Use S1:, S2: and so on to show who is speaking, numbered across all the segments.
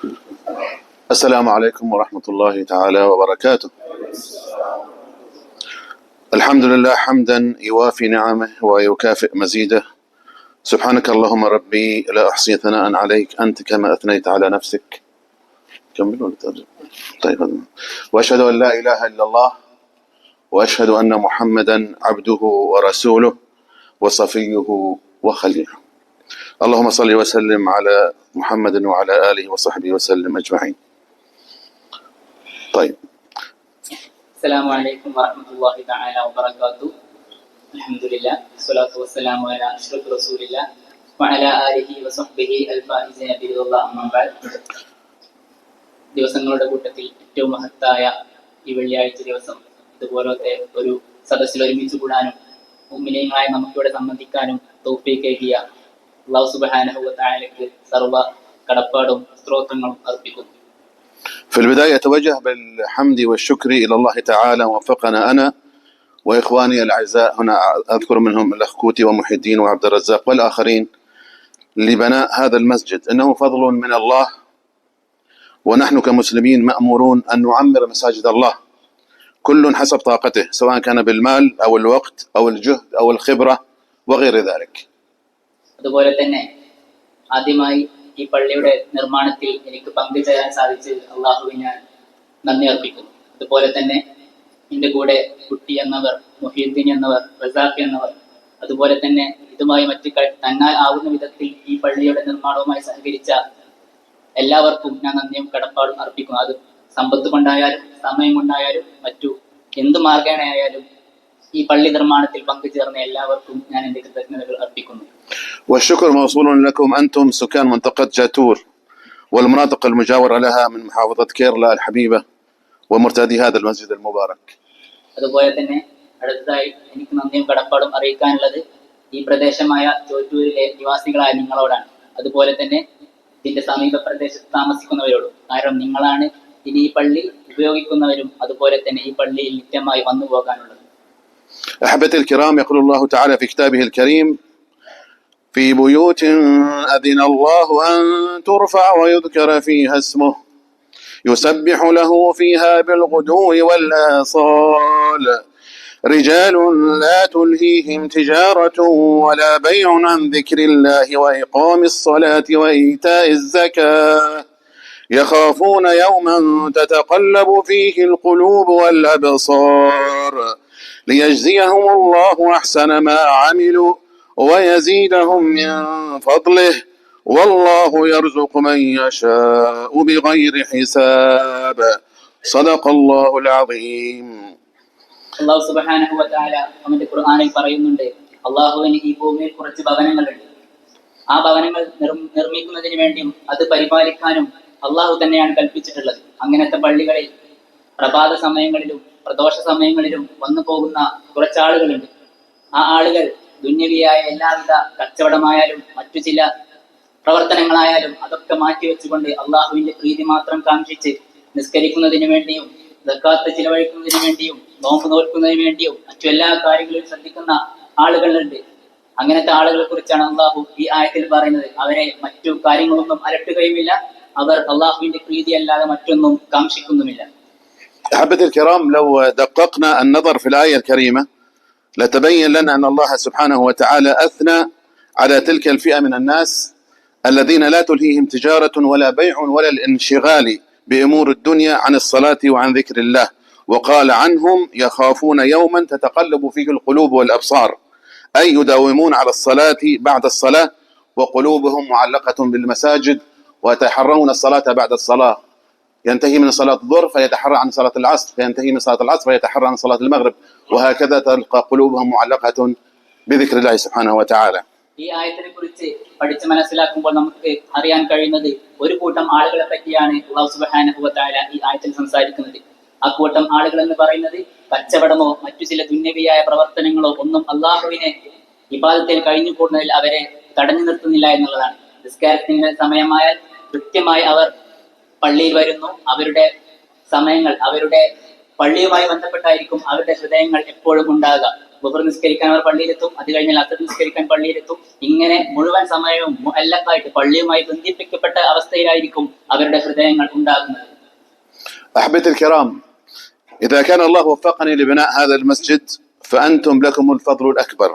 S1: السلام عليكم ورحمة الله تعالى وبركاته. الحمد لله حمدا يوافي نعمه ويكافئ مزيده. سبحانك اللهم ربي لا أحصي ثناء عليك أنت كما أثنيت على نفسك. كملوا طيب. وأشهد أن لا إله إلا الله وأشهد أن محمدا عبده ورسوله وصفيه وخليله. اللهم صل وسلم على محمد وعلى آله وصحبه وسلم أجمعين. طيب.
S2: السلام عليكم ورحمة الله تعالى وبركاته. الحمد لله والصلاة والسلام على أشرف رسول الله وعلى آله وصحبه الفائزين برضا الله أما بعد. ദിവസങ്ങളുടെ കൂട്ടത്തിൽ ഏറ്റവും മഹത്തായ ഈ വെള്ളിയാഴ്ച ദിവസം ഇതുപോലത്തെ ഒരു സദസ്സിൽ ഒരുമിച്ച് കൂടാനും മുഅ്മിനീങ്ങളായ നമുക്കിവിടെ സംബന്ധിക്കാനും തൗഫീഖ് ഏകിയ അല്ലാഹു സുബ്ഹാനഹു വ തആലയ്ക്ക് സർവ്വ കടപ്പാടും സ്തോത്രങ്ങളും അർപ്പിക്കുന്നു.
S1: في البداية أتوجه بالحمد والشكر إلى الله تعالى وفقنا أنا وإخواني الأعزاء، هنا أذكر منهم الأخ كوتي ومحي الدين وعبد الرزاق والآخرين، لبناء هذا المسجد. إنه فضل من الله، ونحن كمسلمين مأمورون أن نعمر مساجد الله كل حسب طاقته، سواء كان بالمال أو الوقت أو الجهد أو الخبرة وغير ذلك.
S2: അതുപോലെ തന്നെ ആദ്യമായി ഈ പള്ളിയുടെ നിർമ്മാണത്തിൽ എനിക്ക് പങ്കുചേരാൻ സാധിച്ച് അള്ളാഹുവിന് നന്ദി അർപ്പിക്കുന്നു. അതുപോലെ തന്നെ എൻ്റെ കൂടെ കുട്ടി എന്നവർ, മുഹീദ്ദീൻ എന്നവർ, റസാഖ് എന്നവർ, അതുപോലെ തന്നെ ഇതുമായി മറ്റ് തന്നാൽ ആവുന്ന വിധത്തിൽ ഈ പള്ളിയുടെ നിർമ്മാണവുമായി സഹകരിച്ച എല്ലാവർക്കും ഞാൻ നന്ദിയും കടപ്പാടും അർപ്പിക്കുന്നു. അത് സമ്പത്ത് കൊണ്ടായാലും സമയം കൊണ്ടായാലും മറ്റു എന്ത് മാർഗേണയായാലും ഈ പള്ളി നിർമ്മാണത്തിൽ പങ്കുചേർന്ന എല്ലാവർക്കും ഞാൻ എൻ്റെ കൃതജ്ഞതകൾ അർപ്പിക്കുന്നു.
S1: والشكر موصول لكم أنتم سكان منطقة جاتور والمناطق المجاورة لها من محافظة كيرلا الحبيبة ومرتادي هذا المسجد المبارك.
S2: അതുപോലെ തന്നെ അടുത്തതായി എനിക്ക് നന്ദിയും കടപ്പാടും അറിയിക്കാനുള്ളത് ഈ പ്രദേശമായ ചോറ്റൂരിലെ നിവാസികളായ നിങ്ങളോടാണ്. അതുപോലെ തന്നെ ഇതിന്റെ സമീപ പ്രദേശത്ത് താമസിക്കുന്നവരോടും. കാരണം നിങ്ങളാണ് ഇനി ഈ പള്ളി ഉപയോഗിക്കുന്നവരും അതുപോലെ തന്നെ ഈ പള്ളിയിൽ നിത്യമായി വന്നു പോകാനുള്ളത്.
S1: أحبتي الكرام، يقول الله تعالى في كتابه الكريم: في بيوت أذن الله أن ترفع ويذكر فيها اسمه يسبح له فيها بالغدو والآصال رجال لا تلهيهم تجارة ولا بيع عن ذكر الله وإقام الصلاة وإيتاء الزكاة يخافون يوما تتقلب فيه القلوب والأبصار ليجزيهم الله أحسن ما عملوا ويزيدهم من فضله والله يرزق من يشاء بغير حساب. صدق الله العظيم.
S2: അല്ലാഹു സുബ്ഹാനഹു വ തആല അവന്റെ ഖുർആനിൽ പറയുന്നുണ്ട്, അല്ലാഹുവിന് ഈ ഭൂമിയിൽ കുറച്ച് ഭവനങ്ങളുണ്ട്. ആ ഭവനങ്ങൾ നിർമ്മിക്കുന്നതിന് വേണ്ടിയും അത് പരിപാലിക്കാനും അല്ലാഹു തന്നെയാണ് കൽപ്പിച്ചിട്ടുള്ളത്. അങ്ങനത്തെ പള്ളികളിൽ പ്രഭാത സമയങ്ങളിലും പ്രദോഷ സമയങ്ങളിലും വന്നു പോകുന്ന കുറച്ചാളുകളുണ്ട്. ആ ആളുകൾ ദുന്യവിയായ എല്ലാവിധ കച്ചവടമായാലും മറ്റു ചില പ്രവർത്തനങ്ങളായാലും അതൊക്കെ മാറ്റിവെച്ചുകൊണ്ട് അള്ളാഹുവിന്റെ പ്രീതി മാത്രം കാംക്ഷിച്ച് നിസ്കരിക്കുന്നതിന് വേണ്ടിയും സക്കാത്ത് ചിലവഴിക്കുന്നതിന് വേണ്ടിയും നോമ്പ് നോൽക്കുന്നതിന് വേണ്ടിയും മറ്റു എല്ലാ കാര്യങ്ങളിലും ശ്രദ്ധിക്കുന്ന ആളുകളുണ്ട്. അങ്ങനത്തെ ആളുകളെ കുറിച്ചാണ് അള്ളാഹു ഈ ആയത്തിൽ പറയുന്നത്. അവരെ മറ്റു കാര്യങ്ങളൊന്നും അലട്ടുകയുമില്ല, അവർ അള്ളാഹുവിന്റെ പ്രീതി അല്ലാതെ മറ്റൊന്നും കാംക്ഷിക്കുന്നുമില്ല.
S1: أحبتي الكرام، لو دققنا النظر في الآية الكريمة لتبين لنا أن الله سبحانه وتعالى أثنى على تلك الفئة من الناس الذين لا تلهيهم تجارة ولا بيع ولا الانشغال بأمور الدنيا عن الصلاة وعن ذكر الله، وقال عنهم يخافون يوما تتقلب فيه القلوب والأبصار، أي يداومون على الصلاة بعد الصلاة وقلوبهم معلقة بالمساجد ويتحرون الصلاة بعد الصلاة. ينتهي من صلاة الظهر فيتحرى عن صلاة العصر، فينتهي من صلاة العصر فيتحرى عن صلاة المغرب، وهكذا تلقى قلوبهم معلقة بذكر الله سبحانه وتعالى.
S2: ഈ ആയത്തിനെ കുറിച്ച് പഠിച്ച് മനസ്സിലാക്കുമ്പോൾ നമുക്ക് അറിയാൻ കഴിയുന്നത് ഒരു കൂട്ടം ആളുകളെ പറ്റിയാണ് അല്ലാഹു സുബ്ഹാനഹു വ തആല ഈ ആയത്തിൽ സംസാരിക്കുന്നത്. ആ കൂട്ടം ആളുകൾ എന്ന് പറയുന്നത് കച്ചവടമോ മറ്റു ചില ദുന്യവിയായ പ്രവർത്തനങ്ങളോ ഒന്നും അള്ളാഹുവിനെ ഇബാദത്തിൽ കഴിഞ്ഞു കൂടുന്നതിൽ അവരെ തടഞ്ഞു നിർത്തുന്നില്ല എന്നുള്ളതാണ്. നിസ്കാരത്തിന്റെ സമയമായാൽ കൃത്യമായി അവർ പള്ളിയിൽ വരുന്നു. അവരുടെ സമയങ്ങൾ അവരുടെ പള്ളിയുമായി ബന്ധപ്പെട്ടായിരിക്കും അവരുടെ ഹൃദയങ്ങൾ എപ്പോഴും ഉണ്ടാകുക. ബുഹർ നിസ്കരിക്കാൻ അവർ പള്ളിയിലെത്തും, അത് കഴിഞ്ഞാൽ അസർ നിസ്കരിക്കാൻ പള്ളിയിലെത്തും. ഇങ്ങനെ മുഴുവൻ സമയവും മുഅല്ലഖായിട്ട് പള്ളിയുമായി ബന്ധിപ്പിക്കപ്പെട്ട അവസ്ഥയിലായിരിക്കും അവരുടെ ഹൃദയങ്ങൾ ഉണ്ടാകുന്നത്.
S1: أحبتي الكرام، إذا كان الله وفقني لبناء هذا المسجد فأنتم لكم الفضل الأكبر،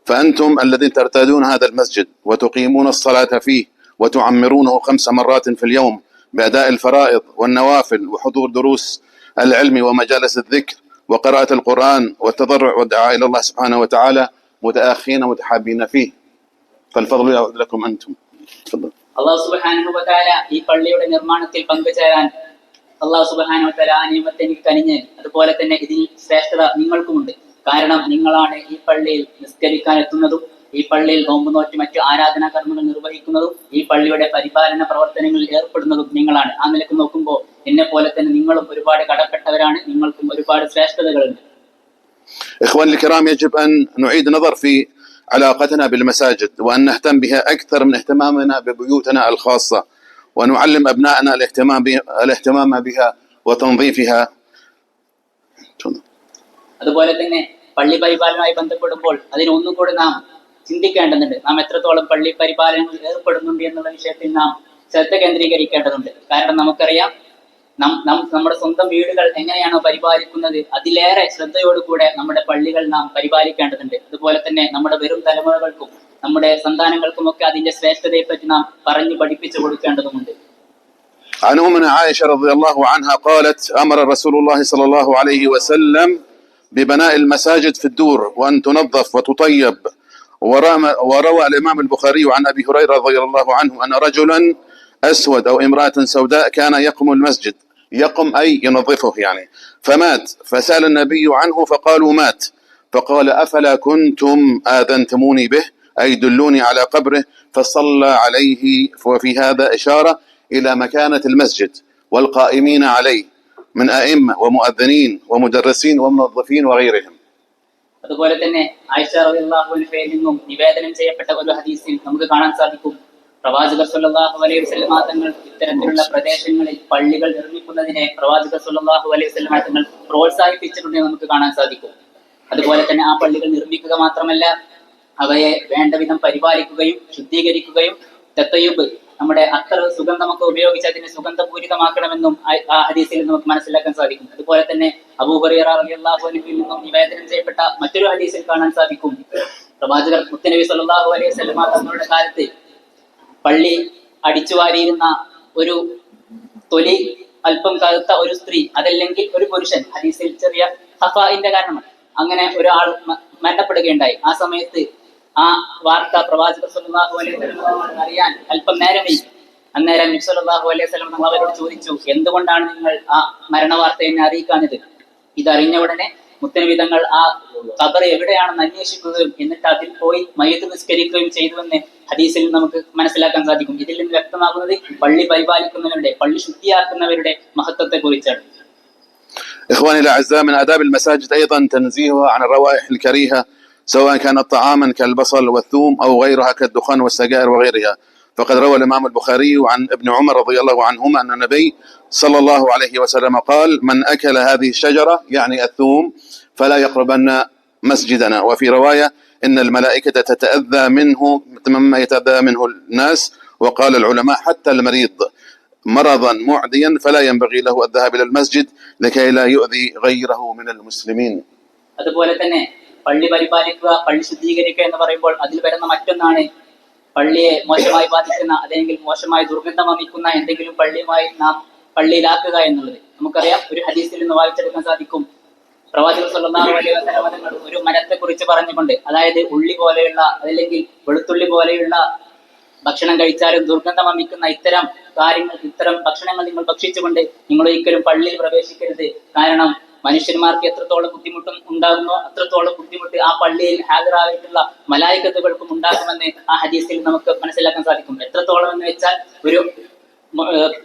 S1: فأنتم الذين ترتادون هذا المسجد وتقيمون الصلاة فيه وتعمرونه 5 مرات في اليوم بأداء الفرائض والنوافل وحضور دروس العلم ومجالس الذكر وقراءة القرآن والتضرع والدعاء إلى الله سبحانه وتعالى متآخين متحابين فيه، فالفضل يعود لكم أنتم. تفضل.
S2: അള്ളാഹു സുബ്ഹാനഹു വ തആല ഈ പള്ളിയുടെ നിർമ്മാണത്തിൽ പങ്കുചേരാൻ അള്ളാഹു സുബ്ഹാനഹു വ തആല ആ നിയമത്തെ എനിക്ക് കനിഞ്ഞ്, അതുപോലെ തന്നെ ഇതിൽ ശ്രേഷ്ഠത നിങ്ങൾക്കുമുണ്ട്. കാരണം നിങ്ങളാണ് ഈ പള്ളിയിൽ നിസ്കരിക്കാൻ എത്തുന്നതും ഈ പള്ളിയിൽ നോമ്പ് നോറ്റ് മറ്റു ആരാധനാ കർമ്മങ്ങൾ നിർവഹിക്കുന്നതും ഈ പള്ളിയുടെ പരിപാലന പ്രവർത്തനങ്ങളിൽ ഏർപ്പെടുന്നതും നിങ്ങളാണ്. ആ നിലക്ക് നോക്കുമ്പോൾ എന്നെ പോലെ തന്നെ നിങ്ങളും ഒരുപാട് കടപ്പെട്ടവരാണ്, നിങ്ങൾക്കും ഒരുപാട് ശ്രേഷ്ഠതകളുണ്ട്.
S1: إخواني الكرام، يجب أن نعيد نظر في علاقتنا بالمساجد وأن نهتم بها أكثر من اهتمامنا ببيوتنا الخاصة، ونعلم أبنائنا الاهتمام بها وتنظيفها.
S2: അതുപോലെ തന്നെ പള്ളി പരിപാലനവുമായി ബന്ധപ്പെടുമ്പോൾ അതിനൊന്നും കൂടി നാം ചിന്തിക്കേണ്ടതുണ്ട്. നാം എത്രത്തോളം പള്ളി പരിപാലനത്തിൽ ഏർപ്പെടുന്നുണ്ട് എന്നുള്ള വിഷയത്തിൽ നാം ശ്രദ്ധ കേന്ദ്രീകരിക്കേണ്ടതുണ്ട്. കാരണം നമുക്കറിയാം, നമ്മുടെ സ്വന്തം വീടുകൾ എങ്ങനെയാണോ പരിപാലിക്കുന്നത് അതിലേറെ ശ്രദ്ധയോടുകൂടെ നമ്മുടെ പള്ളികൾ നാം പരിപാലിക്കേണ്ടതുണ്ട്. അതുപോലെ തന്നെ നമ്മുടെ വരും തലമുറകൾക്കും നമ്മുടെ സന്താനങ്ങൾക്കുമൊക്കെ അതിന്റെ ശ്രേഷ്ഠതയെ പറ്റി നാം പറഞ്ഞു പഠിപ്പിച്ചു കൊടുക്കേണ്ടതുണ്ട്.
S1: عن أمنا عائشة رضي الله عنها قالت: أمر رسول الله صلى الله عليه وسلم ببناء المساجد في الدور وأن تنظف وتطيب. وروى الإمام البخاري عن أبي هريرة رضي الله عنه أن رجلا أسود أو امرأة سوداء كان يقم المسجد، يقم أي ينظفه يعني، فمات، فسأل النبي عنه فقالوا مات، فقال: أفلا كنتم آذنتموني به، أي دلوني على قبره، فصلى عليه. وفي هذا إشارة إلى مكانة المسجد والقائمين عليه من أئمة ومؤذنين ومدرسين ومنظفين وغيرهم.
S2: അതുപോലെ തന്നെ ആയിഷ റളിയല്ലാഹു അൻഹയിൽ നിന്നും നിവേദനം ചെയ്യപ്പെട്ട ഒരു ഹദീസിൽ നമുക്ക് കാണാൻ സാധിക്കും, പ്രവാചകർ സ്വല്ലല്ലാഹു അലൈഹി വസല്ലം തങ്ങൾ ഇത്തരത്തിലുള്ള പ്രദേശങ്ങളിൽ പള്ളികൾ നിർമ്മിക്കുന്നതിനെ പ്രവാചകർ സ്വല്ലല്ലാഹു അലൈഹി വസല്ലം തങ്ങൾ പ്രോത്സാഹിപ്പിച്ചിട്ടുണ്ടെന്ന് നമുക്ക് കാണാൻ സാധിക്കും. അതുപോലെ തന്നെ ആ പള്ളികൾ നിർമ്മിക്കുക മാത്രമല്ല, അവയെ വേണ്ട വിധം പരിപാലിക്കുകയും ശുദ്ധീകരിക്കുകയും തത്തയ്യുബ്, നമ്മുടെ അത്തർ സുഗന്ധമൊക്കെ ഉപയോഗിച്ച് അതിനെ സുഗന്ധപൂരിതമാക്കണമെന്നും ആ ഹദീസിൽ നമുക്ക് മനസ്സിലാക്കാൻ സാധിക്കും. അതുപോലെ തന്നെ അബൂ ഹുറൈറ റളിയല്ലാഹു അൻഹുവിൽ നിന്നും നിവേദനം ചെയ്യപ്പെട്ട മറ്റൊരു ഹദീസിൽ കാണാൻ സാധിക്കും, പ്രവാചകർ മുത്തനബി സല്ലല്ലാഹു അലൈഹി വസല്ലം തങ്ങളുടെ കാലത്ത് പള്ളി അടിച്ചു വാരിയിരുന്ന ഒരു തൊലി അല്പം കറുത്ത ഒരു സ്ത്രീ, അതല്ലെങ്കിൽ ഒരു പുരുഷൻ, ഹദീസിൽ ചെറിയ ഖഫാഇന്റെ കാരണം അങ്ങനെ ഒരാൾ മരണപ്പെടുകയുണ്ടായി. ആ സമയത്ത് ആ വാർത്ത പ്രവാചകർ സല്ലല്ലാഹു അലൈഹി വസല്ലം അറിയാൻ അല്പം നേരമേ. അന്നേരം നബി സല്ലല്ലാഹു അലൈഹി വസല്ലം അവരോട് ചോദിച്ചു, എന്തുകൊണ്ടാണ് നിങ്ങൾ ആ മരണവാർത്ത എന്നെ അറിയിക്കാഞ്ഞത്? ഇതറിഞ്ഞ ഉടനെ മുത്തനബി തങ്ങൾ ആ ഖബർ എവിടെയാണെന്ന് അന്വേഷിക്കുകയും എന്നിട്ട് അതിൽ പോയി മയ്യിത്ത് നിസ്കരിക്കുകയും ചെയ്തുവെന്ന് ഹദീസിൽ നമുക്ക് മനസ്സിലാക്കാൻ സാധിക്കും. ഇതിൽ നിന്ന് വ്യക്തമാകുന്നത് പള്ളി പരിപാലിക്കുന്നവരുടെ, പള്ളി ശുദ്ധിയാക്കുന്നവരുടെ മഹത്വത്തെ കുറിച്ചാണ്.
S1: إخواني الأعزاء، من آداب المساجد أيضا تنزيهها عن الروائح الكريهة سواء كانت طعاما كالبصل والثوم أو غيرها كالدخان والسجائر وغيرها. فقد روى الإمام البخاري عن ابن عمر رضي الله عنهما أن النبي صلى الله عليه وسلم قال: من أكل هذه الشجرة يعني الثوم فلا يقربن مسجدنا. وفي رواية: إن الملائكة تتأذى منه مما يتأذى منه الناس. وقال العلماء: حتى المريض مرضا معديا فلا ينبغي له الذهاب إلى المسجد لكي لا يؤذي غيره من المسلمين.
S2: അതുപോലെ തന്നെ പള്ളി പരിപാലിക്കുക, പള്ളി ശുദ്ധീകരിക്കുക എന്ന് പറയുമ്പോൾ അതിൽ വരുന്ന മറ്റൊന്നാണ് പള്ളിയെ മോശമായി ബാധിക്കുന്ന അല്ലെങ്കിൽ മോശമായി ദുർഗന്ധം വമിക്കുന്ന എന്തെങ്കിലും നാം പള്ളിയിലാക്കുക എന്നുള്ളത്. നമുക്കറിയാം, ഒരു ഹദീസിൽ നിന്ന് വായിച്ചെടുക്കാൻ സാധിക്കും, പ്രവാചകർ സല്ലല്ലാഹു അലൈഹി വസല്ലം തങ്ങൾ ഒരു മരത്തെ കുറിച്ച് പറഞ്ഞുകൊണ്ട്, അതായത് ഉള്ളി പോലെയുള്ള അതല്ലെങ്കിൽ വെളുത്തുള്ളി പോലെയുള്ള ഭക്ഷണം കഴിച്ചാലും ദുർഗന്ധം വമിക്കുന്ന ഇത്തരം കാര്യങ്ങൾ, ഇത്തരം ഭക്ഷണങ്ങൾ നിങ്ങൾ ഭക്ഷിച്ചുകൊണ്ട് നിങ്ങൾ ഒരിക്കലും പള്ളിയിൽ പ്രവേശിക്കരുത്. കാരണം മനുഷ്യന്മാർക്ക് എത്രത്തോളം ബുദ്ധിമുട്ടും ഉണ്ടാകുന്നോ അത്രത്തോളം ബുദ്ധിമുട്ട് ആ പള്ളിയിൽ ഹാജരായിട്ടുള്ള മലായികത്തുകൾക്കും ഉണ്ടാകുമെന്ന് ആ ഹദീസിൽ നമുക്ക് മനസ്സിലാക്കാൻ സാധിക്കും. എത്രത്തോളം എന്ന് വെച്ചാൽ, ഒരു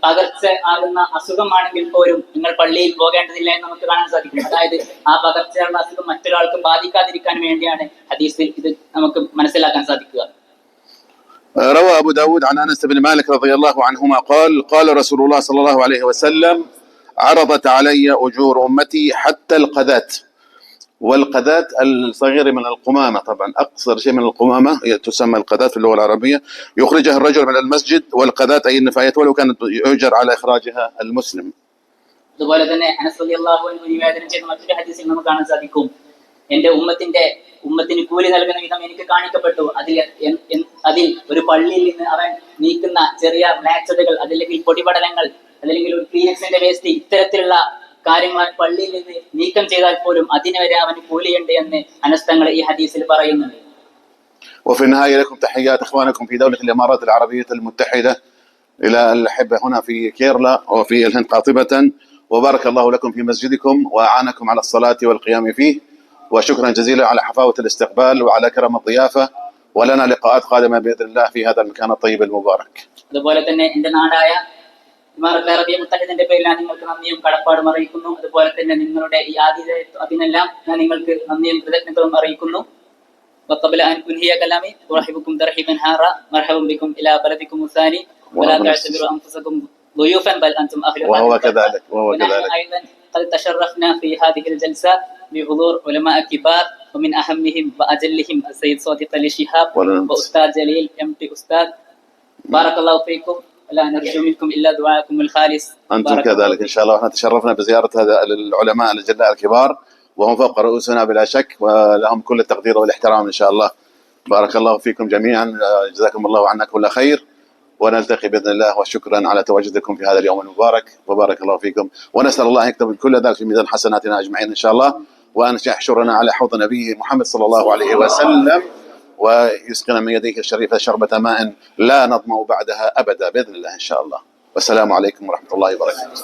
S2: പകർച്ച ആകുന്ന അസുഖമാണെങ്കിൽ പോലും നിങ്ങൾ പള്ളിയിൽ പോകേണ്ടതില്ല എന്ന് നമുക്ക് കാണാൻ സാധിക്കും. അതായത് ആ പകർച്ചയുള്ള അസുഖം മറ്റൊരാൾക്കും ബാധിക്കാതിരിക്കാൻ വേണ്ടിയാണ് ഹദീസിൽ ഇത് നമുക്ക് മനസ്സിലാക്കാൻ സാധിക്കുക.
S1: روى أبو داود عن أنس بن مالك رضي الله عنهما قال: قال رسول الله صلى الله عليه وسلم: عرضت علي أجور أمتي حتى القذاة، والقذاة الصغيرة من القمامة، طبعا أقصر شيء من القمامة تسمى القذاة في اللغة العربية، يخرجها الرجل من المسجد، والقذاة أي النفايات ولو كانت يؤجر على إخراجها المسلم.
S2: അതുപോലെ തന്നെ അനസ് റളിയല്ലാഹു അൻഹു നിവേദനം ചെയ്ത മറ്റൊരു ഹദീസിൽ നമുക്ക് കാണാൻ സാധിക്കും, എന്റെ ഉമ്മത്തിന് കൂലി നൽകുന്ന വിധം എനിക്ക് കാണിക്കപ്പെട്ടു. അതിൽ ഒരു പള്ളിയിൽ നിന്ന് അവൻ നീക്കുന്ന ചെറിയ മ്ലാച്ചതകൾ, അതല്ലെങ്കിൽ പൊടിപടലങ്ങൾ, അതല്ലെങ്കിൽ ഒരു ക്ലീനക്സിന്റെ വേസ്റ്റ്, ഇത്തരത്തിലുള്ള കാര്യങ്ങൾ പള്ളിയിൽ നിന്ന് നീക്കം ചെയ്താൽ പോലും അതിന് വരെ അവന് കൂലിയുണ്ട് എന്ന് അനസ് തങ്ങൾ ഈ ഹദീസിൽ പറയുന്നുണ്ട്.
S1: وفي النهاية لكم تحيات إخوانكم في دولة الإمارات العربية المتحدة، إلى الأحبة هنا في كيرلا وفي الهند قاطبة، وبارك الله لكم في مسجدكم وأعانكم على الصلاة والقيام فيه، وشكرا جزيلا على حفاوة الاستقبال وعلى كرم الضيافة، ولنا لقاءات قادمة بإذن الله في هذا المكان الطيب المبارك.
S2: അതുപോലെ തന്നെ എന്റെ നാടായ ഇമാറത്തുൽ അറബിയ മുത്തഹിദിന്റെ പേരിൽ ഞാൻ നിങ്ങൾക്ക് നന്ദിയും കടപ്പാടും അറിയിക്കുന്നു. അതുപോലെ തന്നെ നിങ്ങളുടെ ഈ അതിനെല്ലാം ഞാൻ നിങ്ങൾക്ക് നന്ദിയും കൃതജ്ഞതയും അറിയിക്കുന്നു. وقبل أن أنهي كلامي أرحبكم ترحيبا حارا مرحبا بكم إلى بلدكم الثاني، ولا تعتبروا أنفسكم ضيوفا بل أنتم أهل.
S1: وهو كذلك
S2: ونحن أيضا قد تشرفنا في هذه الجلسة بحضور علماء كبار، ومن أهمهم وأجلهم السيد صادق علي شهاب وأستاذ جليل MT أستاذ. بارك الله فيكم، ولا نرجو منكم إلا دعاءكم الخالص.
S1: أنتم كذلك إن شاء الله. احنا تشرفنا بزيارة هذا العلماء الأجلاء الكبار، وهم فوق رؤوسنا بلا شك، ولهم كل التقدير والاحترام إن شاء الله. بارك الله فيكم جميعا، جزاكم الله عنا كل خير، ونلتقي بإذن الله، وشكرا على تواجدكم في هذا اليوم المبارك، وبارك الله فيكم، ونسأل الله أن يكتب كل ذلك في ميزان حسناتنا أجمعين إن شاء الله، وأن يحشرنا على حوض نبيه محمد صلى الله عليه وسلم، ويسقنا من يديه الشريفة شربة ماء لا نظمأ بعدها أبدا بإذن الله إن شاء الله. والسلام عليكم ورحمة الله وبركاته.